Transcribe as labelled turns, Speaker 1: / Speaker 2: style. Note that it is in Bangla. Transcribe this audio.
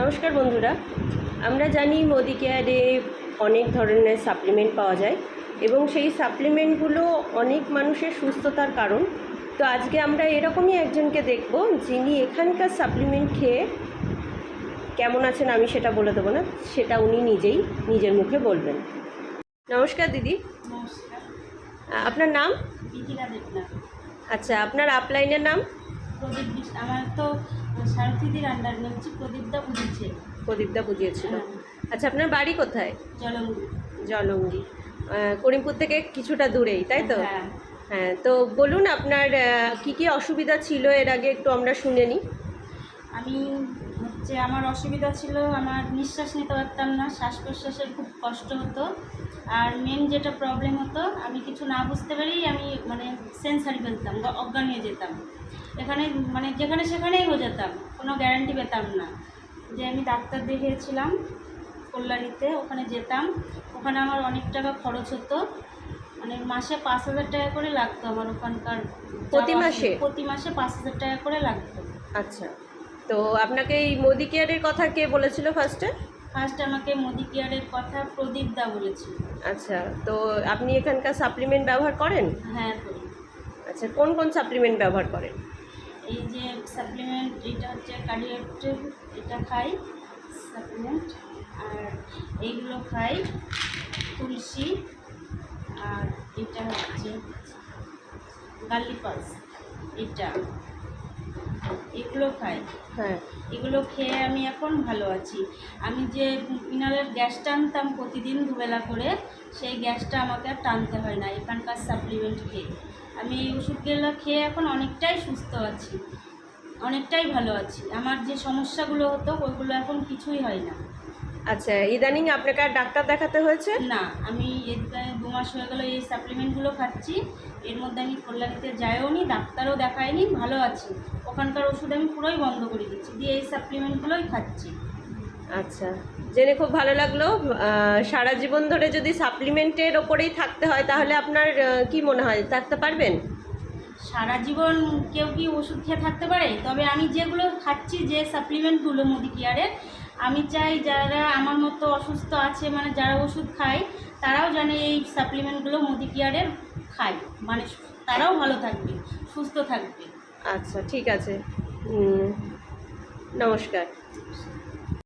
Speaker 1: নমস্কার বন্ধুরা, আমরা জানি মোদি কেয়ারে অনেক ধরনের সাপ্লিমেন্ট পাওয়া যায় এবং সেই সাপ্লিমেন্টগুলো অনেক মানুষের সুস্থতার কারণ। তো আজকে আমরা এরকমই একজনকে দেখব যিনি এখানকার সাপ্লিমেন্ট খেয়ে কেমন আছেন, আমি সেটা বলে দেবো না, সেটা উনি নিজেই নিজের মুখে বলবেন। নমস্কার দিদি।
Speaker 2: নমস্কার।
Speaker 1: আপনার নাম?
Speaker 2: বিধিলা দেবনাথ।
Speaker 1: আচ্ছা, আপনার আপলাইনের নাম?
Speaker 2: প্রদীপ আমার তো সারথীদির আন্ডার হচ্ছে প্রদীপদা বুঝিয়েছে।
Speaker 1: প্রদীপদা বুঝিয়েছিল। আচ্ছা, আপনার বাড়ি কোথায়?
Speaker 2: জলঙ্গি।
Speaker 1: জলঙ্গি, করিমপুর থেকে কিছুটা দূরেই, তাই তো?
Speaker 2: হ্যাঁ।
Speaker 1: হ্যাঁ, তো বলুন আপনার কি কি অসুবিধা ছিল এর আগে, একটু আমরা শুনে নিই।
Speaker 2: আমি আমার অসুবিধা ছিল, আমার নিঃশ্বাস নিতে পারতাম না, শ্বাস প্রশ্বাসের খুব কষ্ট হতো। আর মেন যেটা প্রবলেম হতো, আমি কিছু না বুঝতে পারি আমি সেন্স হারিয়ে ফেলতাম, অজ্ঞান হয়ে যেতাম। এখানে যেখানে সেখানেই হয়ে যেতাম, কোনো গ্যারান্টি পেতাম না। যে আমি ডাক্তার দেখিয়েছিলাম কল্যাণীতে, ওখানে যেতাম, ওখানে আমার অনেক টাকা খরচ হতো, মাসে 5,000 টাকা করে লাগতো আমার ওখানকার।
Speaker 1: প্রতি মাসে?
Speaker 2: প্রতি মাসে 5,000 টাকা করে লাগতো।
Speaker 1: আচ্ছা, তো আপনাকে এই মোদি কেয়ারের কথা কে বলেছিল ফার্স্টে?
Speaker 2: আমাকে মোদি কেয়ারের কথা প্রদীপ দা বলেছিল।
Speaker 1: আচ্ছা, তো আপনি এখানকার সাপ্লিমেন্ট ব্যবহার করেন?
Speaker 2: হ্যাঁ, করি।
Speaker 1: আচ্ছা, কোন কোন সাপ্লিমেন্ট ব্যবহার করেন?
Speaker 2: এই যে সাপ্লিমেন্ট, এটা হচ্ছে কার্ডিওটিভ, এটা খাই সাপ্লিমেন্ট। আর এইগুলো খাই তুলসী, আর এটা হচ্ছে গার্লিক পালস, এগুলো খাই।
Speaker 1: হ্যাঁ,
Speaker 2: এগুলো খেয়ে আমি এখন ভালো আছি। আমি যে মিনারেল গ্যাস টানতাম প্রতিদিন দুবেলা করে, সেই গ্যাসটা আমাকে আর টানতে হয় না এখানকার সাপ্লিমেন্ট খেয়ে। আমি এই ওষুধগুলো খেয়ে এখন অনেকটাই সুস্থ আছি, অনেকটাই ভালো আছি। আমার যে সমস্যাগুলো হতো ওইগুলো এখন কিছুই হয় না।
Speaker 1: আচ্ছা, ইদানিং আপনাকে আর ডাক্তার দেখাতে হয়েছে
Speaker 2: না? আমি 2 মাস হয়ে গেল এই সাপ্লিমেন্টগুলো খাচ্ছি। এর মধ্যে আমি কল্যাণীতে যাইও নি, ডাক্তারও দেখাইনি, ভালো আছি। ওখানকার ওষুধ আমি পুরোই বন্ধ করে দিচ্ছি, দিয়ে এই সাপ্লিমেন্টগুলোই খাচ্ছি।
Speaker 1: আচ্ছা, জেনে খুব ভালো লাগলো। সারা জীবন ধরে যদি সাপ্লিমেন্টের ওপরেই থাকতে হয় তাহলে আপনার কি মনে হয় থাকতে পারবেন?
Speaker 2: সারা জীবন কেউ কি ওষুধ খেয়ে থাকতে পারে? তবে আমি যেগুলো খাচ্ছি, যে সাপ্লিমেন্টগুলো মোদি কেয়ারের, আমি চাই যারা আমার মতো অসুস্থ আছে, যারা ওষুধ খায়, তারাও জানে এই সাপ্লিমেন্টগুলো মোদি কেয়ারের খায়, তারাও ভালো থাকবে, সুস্থ থাকবে।
Speaker 1: আচ্ছা, ঠিক আছে। নমস্কার।